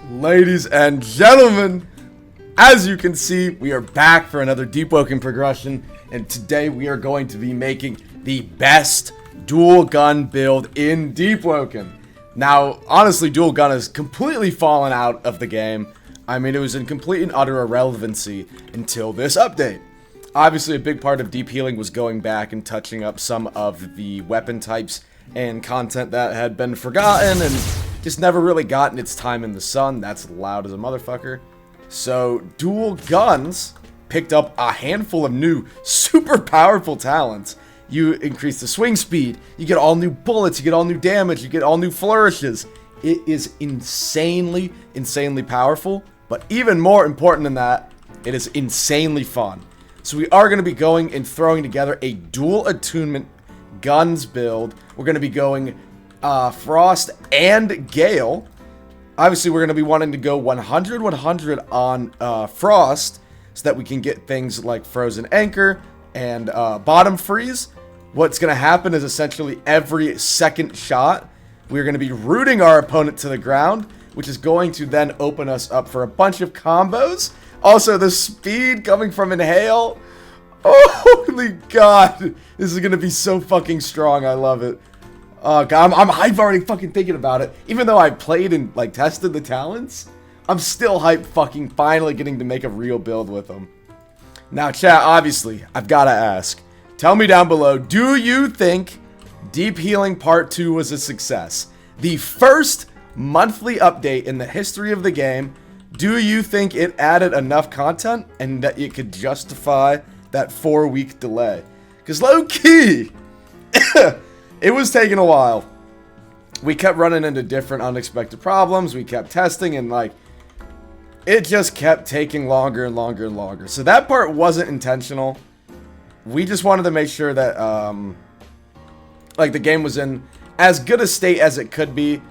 Ladies and gentlemen, as you can see, we are back for another Deepwoken progression, and today we are going to be making the best dual gun build in Deepwoken. Now, honestly, dual gun has completely fallen out of the game. I mean, it was in complete and utter irrelevancy until this update. Obviously, a big part of deep healing was going back and touching up some of the weapon types and content that had been forgotten and just never really gotten its time in the sun. That's loud as a motherfucker. So, dual guns picked up a handful of new, super powerful talents. You increase the swing speed, you get all new bullets, you get all new damage, you get all new flourishes. It is insanely, insanely powerful, but even more important than that, it is insanely fun. So we are going to be going and throwing together a dual attunement guns build. We're going to be going Frost and Gale. Obviously, we're going to be wanting to go 100-100 on Frost so that we can get things like Frozen Anchor and Bottom Freeze. What's going to happen is essentially every second shot, we're going to be rooting our opponent to the ground, which is going to then open us up for a bunch of combos. Also, the speed coming from Inhale. Oh, holy God. This is going to be so fucking strong. I love it. Oh, God. I'm hyped already fucking thinking about it. Even though I played and, like, tested the talents, I'm still hyped fucking finally getting to make a real build with them. Now, chat, obviously, I've got to ask. Tell me down below, do you think Deep Healing Part 2 was a success? The first monthly update in the history of the game. Do you think it added enough content and that it could justify that 4-week delay? Because low-key, it was taking a while. We kept running into different unexpected problems. We kept testing and, like, it just kept taking longer and longer and longer. So that part wasn't intentional. We just wanted to make sure that, like, the game was in as good a state as it could be.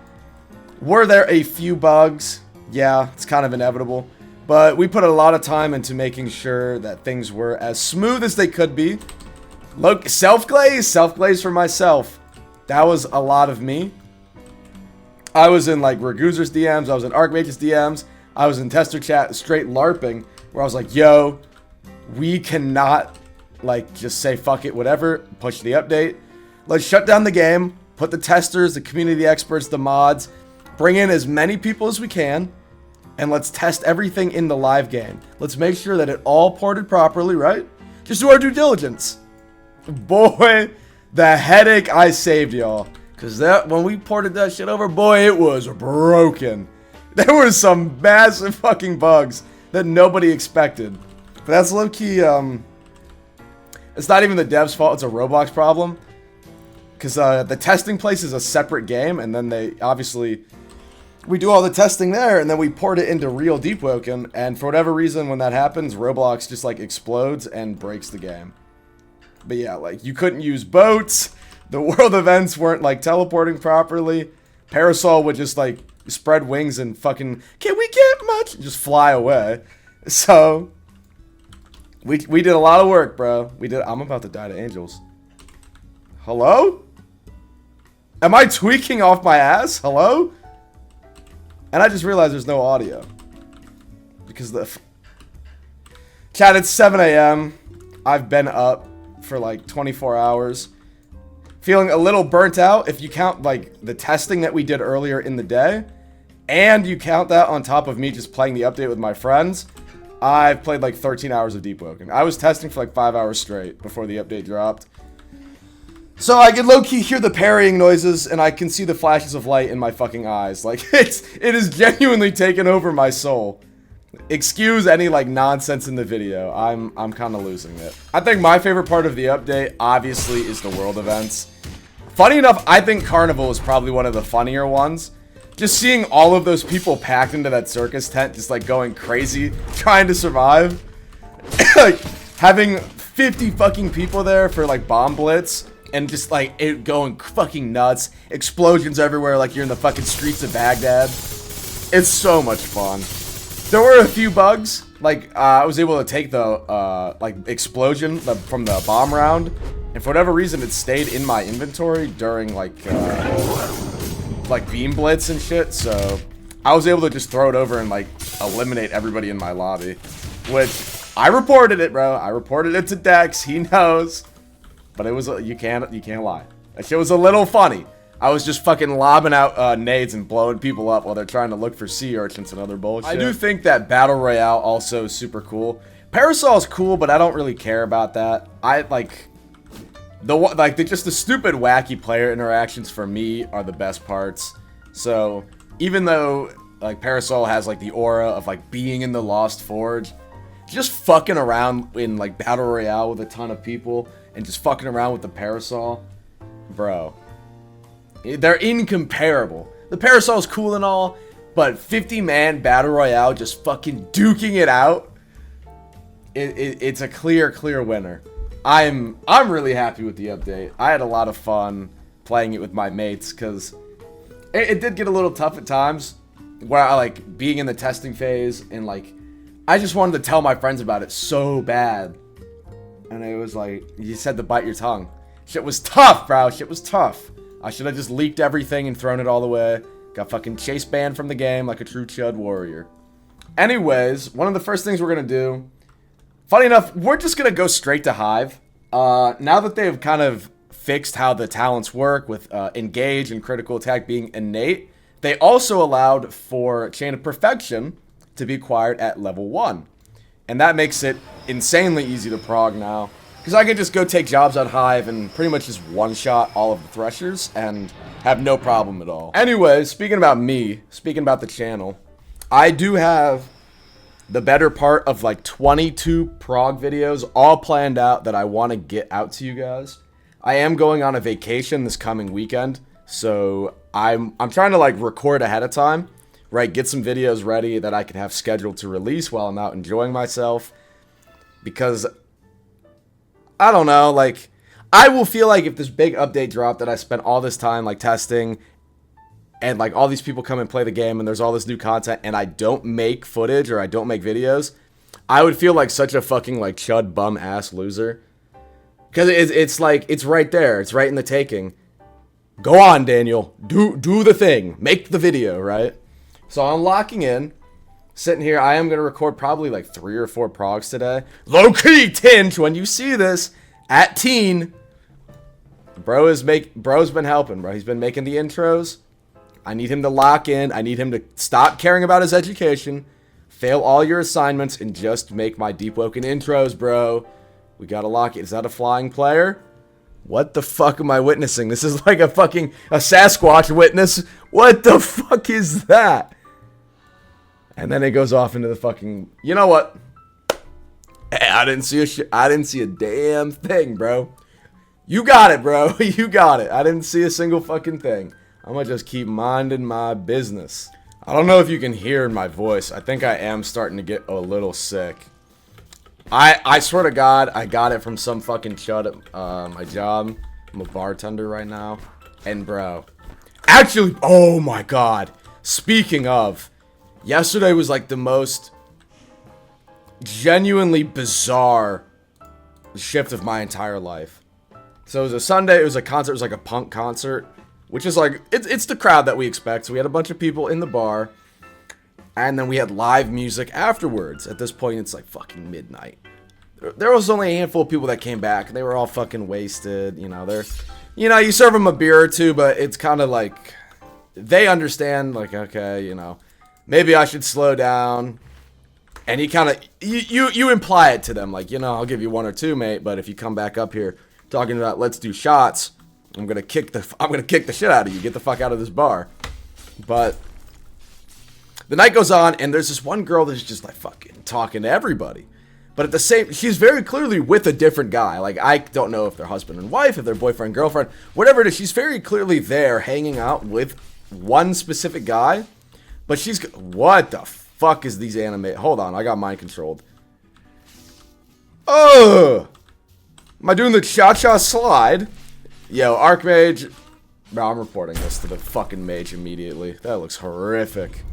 Were there a few bugs? Yeah, it's kind of inevitable. But we put a lot of time into making sure that things were as smooth as they could be. Look, self-glaze for myself. That was a lot of me. I was in, like, Raguzer's DMs. I was in Archmage's DMs. I was in Tester Chat straight LARPing. Where I was like, yo, we cannot, like, just say fuck it, whatever. Push the update. Let's shut down the game. Put the testers, the community experts, the mods. Bring in as many people as we can. And let's test everything in the live game. Let's make sure that it all ported properly, right? Just do our due diligence. Boy, the headache I saved y'all. Because that when we ported that shit over, boy, it was broken. There were some massive fucking bugs that nobody expected. But that's low-key, it's not even the devs' fault, it's a Roblox problem. Because the testing place is a separate game, and then they obviously... We do all the testing there, and then we port it into real Deepwoken, and for whatever reason, when that happens, Roblox just, like, explodes and breaks the game. But yeah, like, you couldn't use boats, the world events weren't, like, teleporting properly, Parasol would just, like, spread wings and fucking, can we get much? Just fly away. So, we did a lot of work, bro. I'm about to die to angels. Hello? Am I tweaking off my ass? Hello? And I just realized there's no audio. Because chat, it's 7 a.m. I've been up for like 24 hours. Feeling a little burnt out if you count like the testing that we did earlier in the day. And you count that on top of me just playing the update with my friends. I've played like 13 hours of Deepwoken. I was testing for like 5 hours straight before the update dropped. So I can low-key hear the parrying noises, and I can see the flashes of light in my fucking eyes. Like, it is genuinely taken over my soul. Excuse any, like, nonsense in the video. I'm kind of losing it. I think my favorite part of the update, obviously, is the world events. Funny enough, I think Carnival is probably one of the funnier ones. Just seeing all of those people packed into that circus tent, just, like, going crazy, trying to survive. Like, having 50 fucking people there for, like, bomb blitz. And just, like, it going fucking nuts. Explosions everywhere like you're in the fucking streets of Baghdad. It's so much fun. There were a few bugs. Like, I was able to take the, like, explosion from the bomb round. And for whatever reason, it stayed in my inventory during, like beam blitz and shit. So, I was able to just throw it over and, like, eliminate everybody in my lobby. Which, I reported it, bro. I reported it to Dex. He knows. But it was, you can't lie. That shit was a little funny. I was just fucking lobbing out nades and blowing people up while they're trying to look for sea urchins and other bullshit. I do think that Battle Royale also is super cool. Parasol is cool, but I don't really care about that. I, like... just the stupid, wacky player interactions for me are the best parts. So, even though, like, Parasol has, like, the aura of, like, being in the Lost Forge, just fucking around in, like, Battle Royale with a ton of people, and just fucking around with the Parasol, bro, they're incomparable. The Parasol's cool and all, but 50-man Battle Royale just fucking duking it out, it's a clear winner. I'm really happy with the update. I had a lot of fun playing it with my mates, because it did get a little tough at times, where I, like, being in the testing phase, and, like, I just wanted to tell my friends about it so bad. And it was like, you said to bite your tongue. Shit was tough, bro. Shit was tough. I should have just leaked everything and thrown it all away. Got fucking chase banned from the game like a true Chud warrior. Anyways, one of the first things we're going to do, funny enough, we're just going to go straight to Hive. Now that they've kind of fixed how the talents work with engage and critical attack being innate, they also allowed for Chain of Perfection to be acquired at level 1. And that makes it insanely easy to prog now. Because I can just go take jobs on Hive and pretty much just one-shot all of the Threshers and have no problem at all. Anyways, speaking about me, speaking about the channel, I do have the better part of like 22 prog videos all planned out that I want to get out to you guys. I am going on a vacation this coming weekend, so I'm trying to like record ahead of time, right? Get some videos ready that I can have scheduled to release while I'm out enjoying myself. Because I don't know, like, I will feel like if this big update dropped that I spent all this time, like, testing, and, like, all these people come and play the game, and there's all this new content, and I don't make footage, or I don't make videos, I would feel like such a fucking, like, chud bum-ass loser. Because it's like, it's right there, it's right in the taking. Go on, Daniel, do the thing, make the video, right? So I'm locking in. Sitting here, I am going to record probably like 3 or 4 progs today. Low-key tinge when you see this at teen. Bro's been helping, bro. He's been making the intros. I need him to lock in. I need him to stop caring about his education. Fail all your assignments and just make my Deepwoken intros, bro. We got to lock it. Is that a flying player? What the fuck am I witnessing? This is like a Sasquatch witness. What the fuck is that? And then it goes off into the fucking... You know what? Hey, I didn't see a damn thing, bro. You got it, bro. You got it. I didn't see a single fucking thing. I'm gonna just keep minding my business. I don't know if you can hear in my voice. I think I am starting to get a little sick. I swear to God, I got it from some fucking chud at my job. I'm a bartender right now. And, bro. Actually, oh my God. Speaking of... Yesterday was like the most genuinely bizarre shift of my entire life. So it was a Sunday, it was a concert, it was like a punk concert, which is like, it's the crowd that we expect. So we had a bunch of people in the bar, and then we had live music afterwards. At this point, it's like fucking midnight. There was only a handful of people that came back, and they were all fucking wasted, you know, you serve them a beer or two, but it's kind of like, they understand, like, okay, you know, maybe I should slow down. And you kind of, you imply it to them, like, you know, I'll give you 1 or 2, mate, but if you come back up here talking about let's do shots, I'm gonna kick the shit out of you. Get the fuck out of this bar. But the night goes on, and there's this one girl that's just like fucking talking to everybody. But at the same, she's very clearly with a different guy. Like, I don't know if they're husband and wife, if they're boyfriend, girlfriend, whatever it is. She's very clearly there hanging out with one specific guy. But she's... What the fuck is these anime... Hold on, I got mine controlled. Oh! Am I doing the cha-cha slide? Yo, Archmage... Bro, I'm reporting this to the fucking mage immediately. That looks horrific.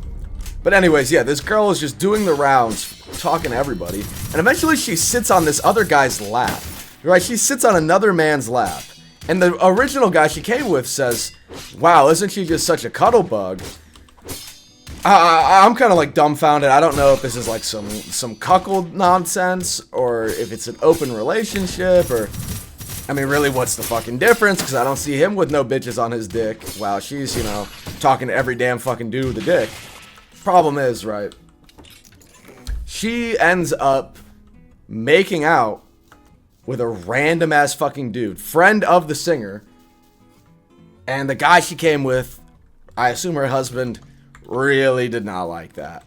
But anyways, yeah, this girl is just doing the rounds, talking to everybody. And eventually she sits on this other guy's lap. Right, she sits on another man's lap. And the original guy she came with says, wow, isn't she just such a cuddle bug? I'm kind of like dumbfounded. I don't know if this is like some cuckold nonsense or if it's an open relationship or, I mean, really, what's the fucking difference? Because I don't see him with no bitches on his dick while she's, you know, talking to every damn fucking dude with a dick. Problem is, right, she ends up making out with a random ass fucking dude, friend of the singer, and the guy she came with, I assume her husband, really did not like that.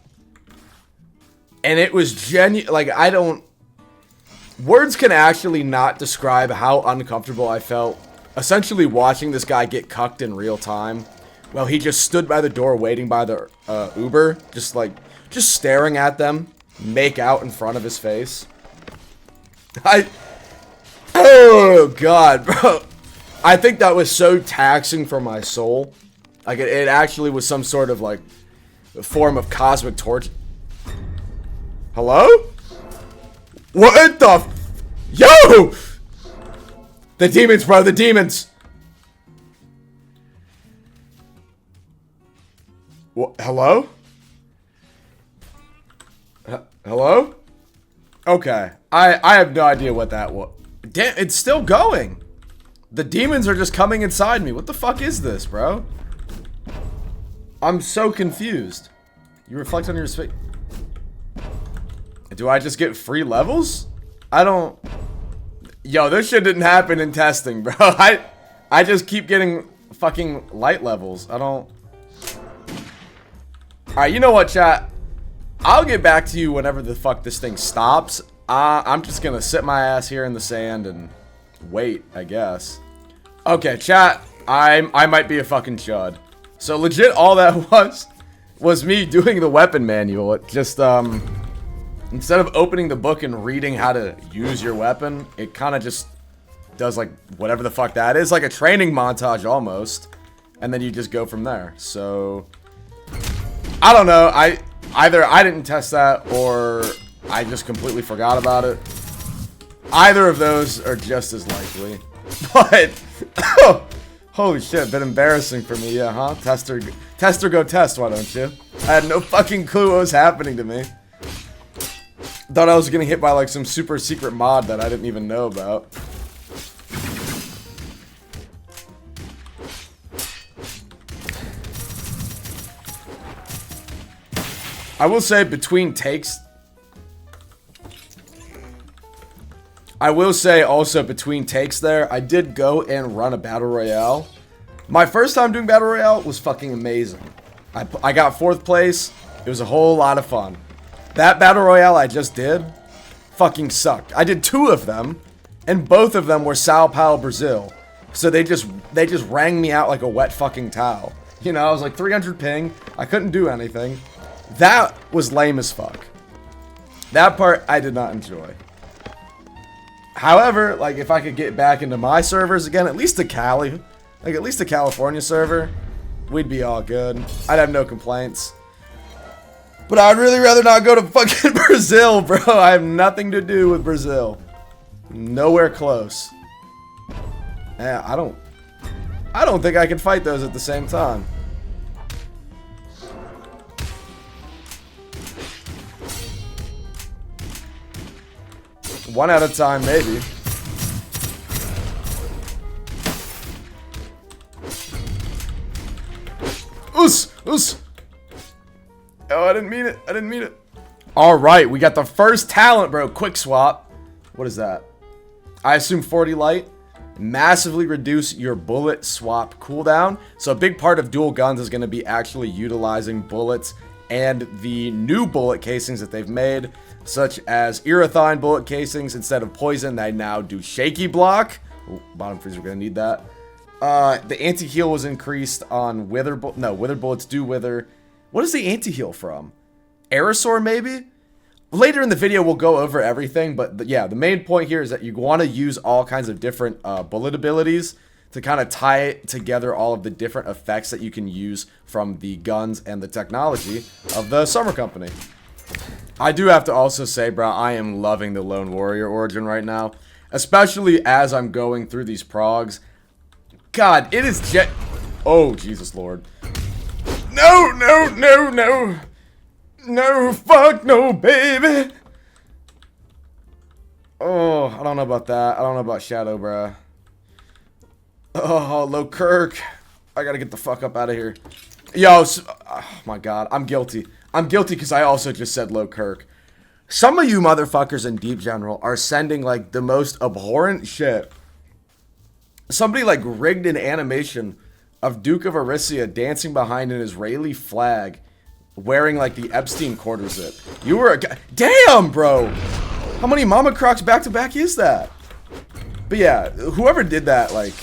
And it was genuine, like, I don't, words can actually not describe how uncomfortable I felt essentially watching this guy get cucked in real time. Well, he just stood by the door waiting by the Uber, just staring at them make out in front of his face. Oh god, bro. I think that was so taxing for my soul. Like, it actually was some sort of, like, form of cosmic torture. Hello? What the Yo! The demons, bro, the demons! What? Hello? Hello? Okay. I have no idea what that was. Damn, it's still going! The demons are just coming inside me. What the fuck is this, bro? I'm so confused. You reflect on your space. Do I just get free levels? I don't... Yo, this shit didn't happen in testing, bro. I just keep getting fucking light levels. I don't... Alright, you know what, chat? I'll get back to you whenever the fuck this thing stops. I'm just gonna sit my ass here in the sand and wait, I guess. Okay, chat. I might be a fucking chud. So legit, all that was me doing the weapon manual. It just instead of opening the book and reading how to use your weapon, it kind of just does like whatever the fuck that is, like a training montage almost, and then you just go from there. So I don't know. Either I didn't test that or I just completely forgot about it. Either of those are just as likely. But holy shit, been embarrassing for me, yeah, huh? Tester go test, why don't you? I had no fucking clue what was happening to me. Thought I was getting hit by like some super secret mod that I didn't even know about. I will say between takes, I will say also between takes there, I did go and run a battle royale. My first time doing battle royale was fucking amazing. I got 4th place. It was a whole lot of fun. That battle royale I just did fucking sucked. I did 2 of them, and both of them were Sao Paulo, Brazil. So they just rang me out like a wet fucking towel. You know, I was like 300 ping. I couldn't do anything. That was lame as fuck. That part I did not enjoy. However, like, if I could get back into my servers again, at least the Cali, like at least the California server, we'd be all good. I'd have no complaints. But I'd really rather not go to fucking Brazil, bro. I have nothing to do with Brazil. Nowhere close. Yeah, I don't think I can fight those at the same time. One at a time, maybe. Oos! Oos! Oh, I didn't mean it. I didn't mean it. Alright, we got the first talent, bro. Quick swap. What is that? I assume 40 light. Massively reduce your bullet swap cooldown. So a big part of dual guns is going to be actually utilizing bullets and the new bullet casings that they've made, such as Irathine bullet casings. Instead of poison, they now do shaky block. Ooh, bottom freezer, we're gonna need that. The anti-heal was increased on withered bullets do wither. What is the anti-heal from? Aerosaur, maybe? Later in the video, we'll go over everything, but yeah, the main point here is that you want to use all kinds of different bullet abilities to kind of tie together all of the different effects that you can use from the guns and the technology of the Summer Company. I do have to also say, bro, I am loving the Lone Warrior origin right now, especially as I'm going through these progs. God, it is oh, Jesus Lord. No, no, no, no. No, fuck no, baby. Oh, I don't know about that. I don't know about Shadow, bruh. Oh, low Kirk. I gotta get the fuck up out of here. Yo, oh my god, I'm guilty. I'm guilty because I also just said low Kirk. Some of you motherfuckers in Deep General are sending, like, the most abhorrent shit. Somebody, like, rigged an animation of Duke of Arisia dancing behind an Israeli flag, wearing, like, the Epstein quarter zip. You were a guy. Damn, bro! How many Mama Crocs back-to-back is that? But yeah, whoever did that, like...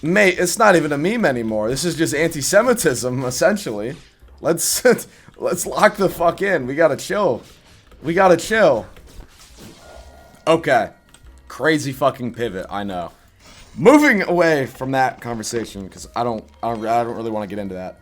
Mate, it's not even a meme anymore. This is just anti-Semitism, essentially. Let's lock the fuck in. We gotta chill. We gotta chill. Okay. Crazy fucking pivot, I know. Moving away from that conversation, because I don't really want to get into that.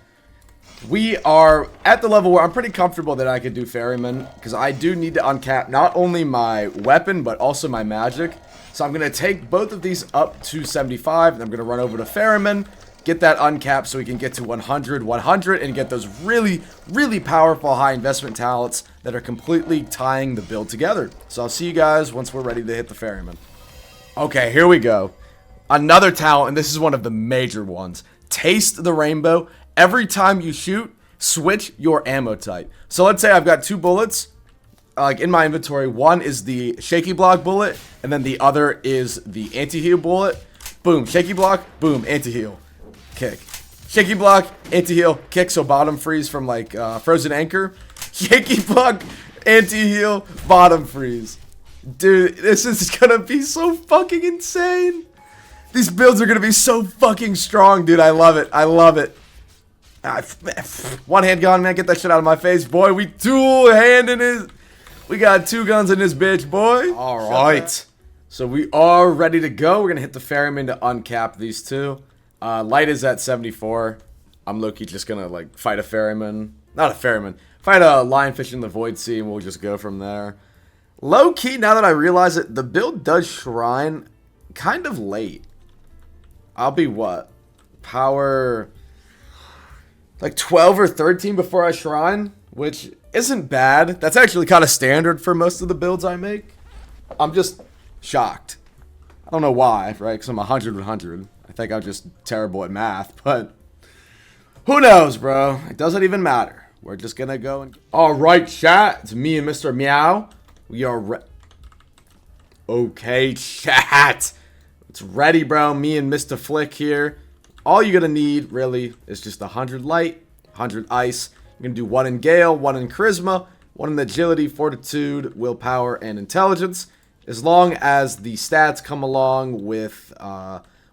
We are at the level where I'm pretty comfortable that I could do Ferryman, because I do need to uncap not only my weapon, but also my magic. So I'm going to take both of these up to 75, and I'm going to run over to Ferryman, get that uncapped so we can get to 100, 100, and get those really, really powerful high investment talents that are completely tying the build together. So I'll see you guys once we're ready to hit the Ferryman. Okay, here we go. Another talent, and this is one of the major ones. Taste the rainbow. Every time you shoot, switch your ammo type. So let's say I've got 2 bullets. Like in my inventory, one is the shaky block bullet, and then the other is the anti-heal bullet. Boom, shaky block, boom, anti-heal, kick. Shaky block, anti-heal, kick, so bottom freeze from like Frozen Anchor. Shaky block, anti-heal, bottom freeze. Dude, this is gonna be so fucking insane. These builds are gonna be so fucking strong, dude. I love it, I love it. One hand gun, man, get that shit out of my face, boy. We dual handing it. We got 2 guns in this bitch, boy. All right. So we are ready to go. We're going to hit the Ferryman to uncap these 2. Light is at 74. I'm low-key just going to, like, fight a Ferryman. Not a Ferryman. Fight a lionfish in the Void Sea, and we'll just go from there. Low-key, now that I realize it, the build does shrine kind of late. I'll be what? Power... like 12 or 13 before I shrine, which isn't bad. That's actually kind of standard for most of the builds I make. I'm just shocked. I don't know why, right? Because I'm 100 100. I think I'm just terrible at math, but who knows, bro? It doesn't even matter. We're just gonna go and... Alright, chat. It's me and Mr. Meow. We are okay, chat. It's ready, bro. Me and Mr. Flick here. All you're gonna need, really, is just 100 light, 100 ice. You're gonna do 1 in Gale, 1 in Charisma, 1 in Agility, Fortitude, Willpower, and Intelligence. As long as the stats come along with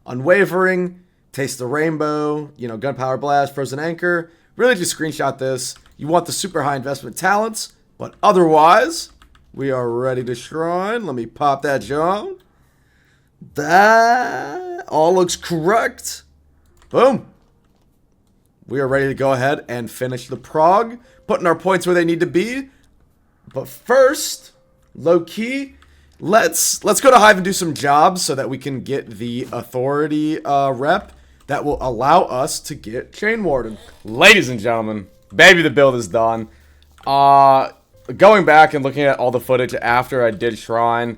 Unwavering, Taste the Rainbow, you know, Gunpowder Blast, Frozen Anchor. Really just screenshot this. You want the super high investment talents, but otherwise, we are ready to shrine. Let me pop that John. That all looks correct. Boom. We are ready to go ahead and finish the prog, putting our points where they need to be. But first, low key, let's go to Hive and do some jobs so that we can get the authority rep that will allow us to get Chain Warden. Ladies and gentlemen, baby, the build is done. Going back and looking at all the footage after I did Shrine,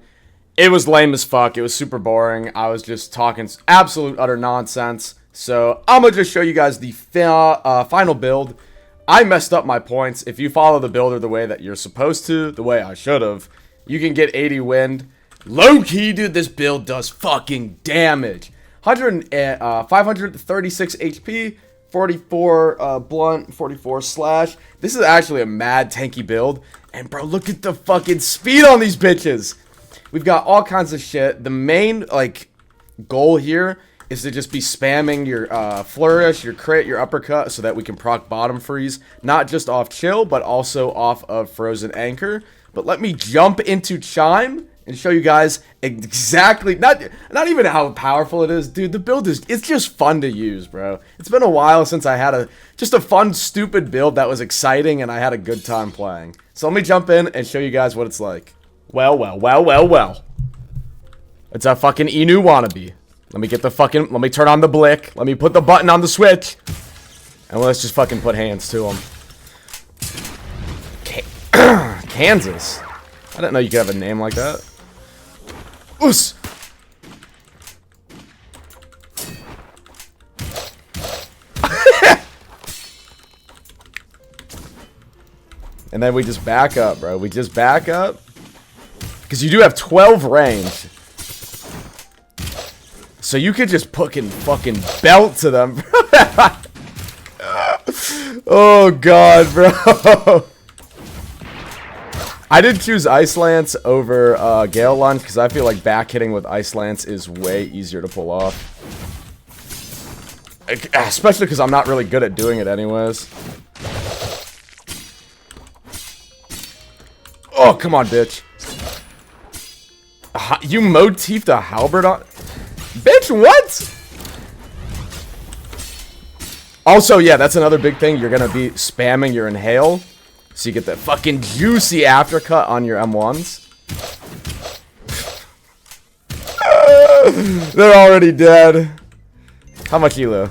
it was lame as fuck. It was super boring. I was just talking absolute utter nonsense. So I'm going to just show you guys the final build. I messed up my points. If you follow the builder the way that you're supposed to, the way I should have, you can get 80 wind. Low-key, dude, this build does fucking damage. 536 HP, 44 blunt, 44 slash. This is actually a mad tanky build. And bro, look at the fucking speed on these bitches. We've got all kinds of shit. The main, like, goal here is to just be spamming your flourish, your crit, your uppercut, so that we can proc bottom freeze, not just off chill, but also off of Frozen Anchor. But let me jump into Chime and show you guys exactly, not even how powerful it is. Dude, the build is, it's just fun to use, bro. It's been a while since I had just a fun, stupid build that was exciting and I had a good time playing. So let me jump in and show you guys what it's like. Well. It's a fucking Inu wannabe. Let me get the fucking, let me turn on the blick. Let me put the button on the switch. And let's just fucking put hands to him. Kansas. I didn't know you could have a name like that. Oos! And then we just back up, bro. We just back up. Because you do have 12 range. So you could just fucking belt to them. Oh, God, bro. I did choose Ice Lance over Gale Lunge because I feel like back hitting with Ice Lance is way easier to pull off. Especially because I'm not really good at doing it anyways. Oh, come on, bitch. You motifed a halberd on... Bitch, what? Also, yeah, that's another big thing. You're going to be spamming your inhale. So you get that fucking juicy aftercut on your M1s. They're already dead. How much ELO?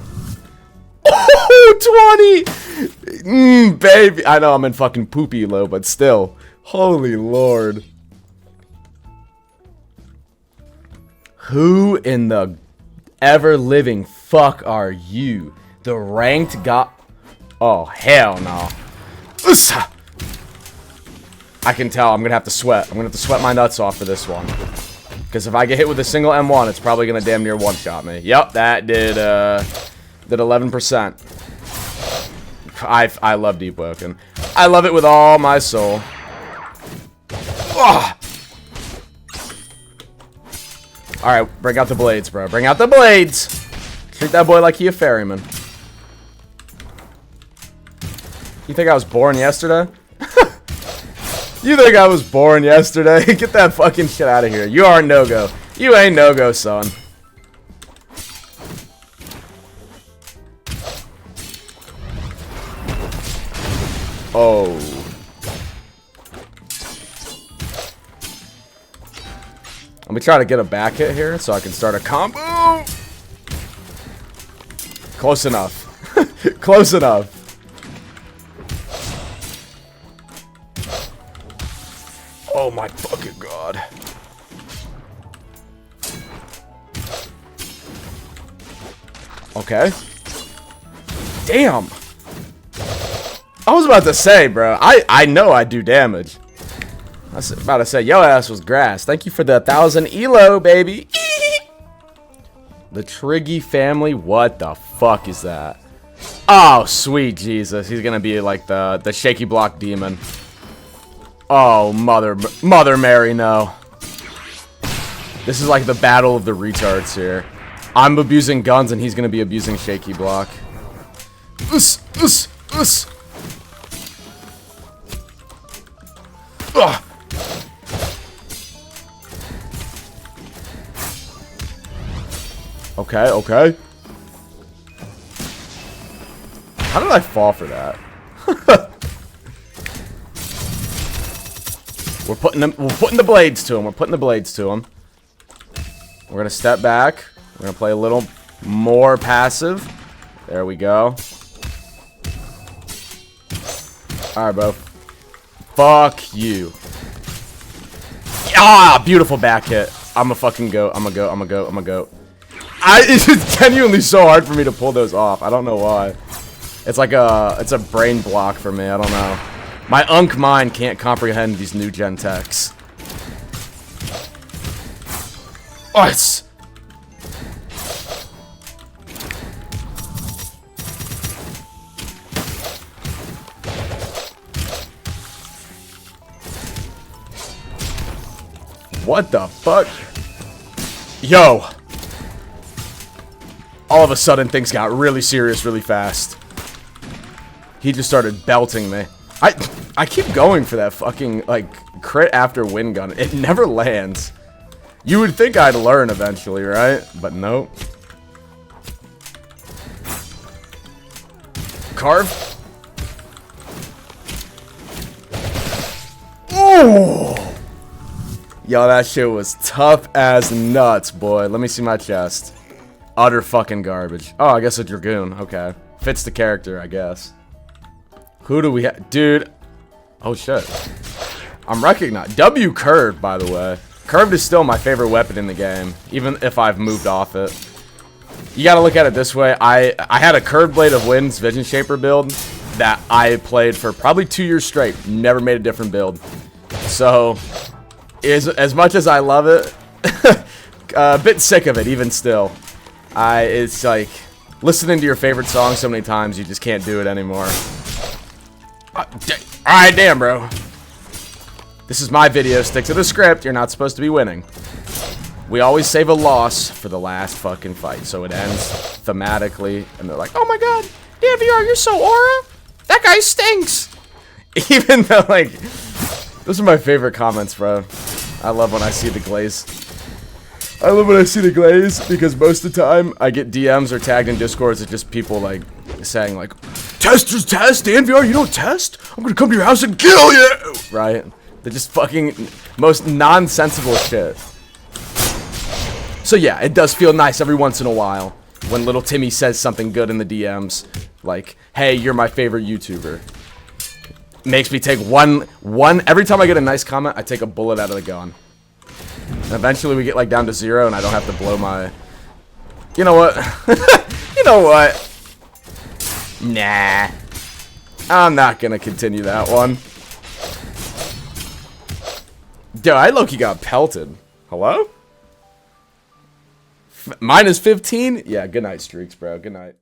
Oh, 20! Baby. I know I'm in fucking poop ELO, but still. Holy Lord. Who in the ever-living fuck are you? The ranked god... Oh, hell no. I can tell I'm gonna have to sweat. I'm gonna have to sweat my nuts off for this one. Because if I get hit with a single M1, it's probably gonna damn near one-shot me. Yep, that did 11%. I love Deepwoken. I love it with all my soul. Ugh. Alright, bring out the blades, bro. Bring out the blades! Treat that boy like he a ferryman. You think I was born yesterday? You think I was born yesterday? Get that fucking shit out of here. You are no-go. You ain't no-go, son. Oh. Let me try to get a back hit here so I can start a combo. Close enough. Close enough. Oh my fucking god. Okay. Damn. I was about to say, bro. I know I do damage. I was about to say, yo ass was grass. Thank you for the 1,000 ELO, baby. The Triggy family. What the fuck is that? Oh, sweet Jesus. He's gonna be like the shaky block demon. Oh, Mother Mary, no. This is like the battle of the retards here. I'm abusing guns and he's gonna be abusing shaky block. Ugh. Okay, okay. How did I fall for that? We're putting the blades to him. We're putting the blades to him. We're gonna step back. We're gonna play a little more passive. There we go. Alright, bro. Fuck you. Ah, beautiful back hit. I'm a fucking goat. I'm a goat. It's just genuinely so hard for me to pull those off. I don't know why. It's like it's a brain block for me. I don't know. My unk mind can't comprehend these new gen techs. Oh, it's... What the fuck? Yo! All of a sudden, things got really serious really fast. He just started belting me. I keep going for that fucking, like, crit after wind gun. It never lands. You would think I'd learn eventually, right? But nope. Carve. Ooh! Yo, that shit was tough as nuts, boy. Let me see my chest. Utter fucking garbage. Oh, I guess a Dragoon. Okay. Fits the character, I guess. Who do we have? Dude. Oh, shit. I'm recognized. W curved, by the way. Curved is still my favorite weapon in the game, even if I've moved off it. You gotta look at it this way. I had a curved Blade of Wind's Vision Shaper build that I played for probably 2 years straight. Never made a different build. So, as much as I love it, a bit sick of it, even still. It's like listening to your favorite song so many times, you just can't do it anymore. Alright, damn, bro. This is my video. Stick to the script. You're not supposed to be winning. We always save a loss for the last fucking fight, so it ends thematically. And they're like, oh my god, DVR, you're so aura. That guy stinks. Even though, like, those are my favorite comments, bro. I love when I see the glaze. I love when I see the glaze because most of the time I get DMs or tagged in Discords of just people, like, saying, like, testers test, DVR, you don't test? I'm gonna come to your house and kill you! Right? They're just fucking most nonsensical shit. So yeah, it does feel nice every once in a while when little Timmy says something good in the DMs. Like, hey, you're my favorite YouTuber. Makes me take one, every time I get a nice comment, I take a bullet out of the gun. And eventually we get like down to 0 and I don't have to blow my... You know what? You know what? Nah. I'm not gonna continue that one. Dude, I low-key got pelted. Hello? Minus 15? Yeah, good night, Streaks, bro. Good night.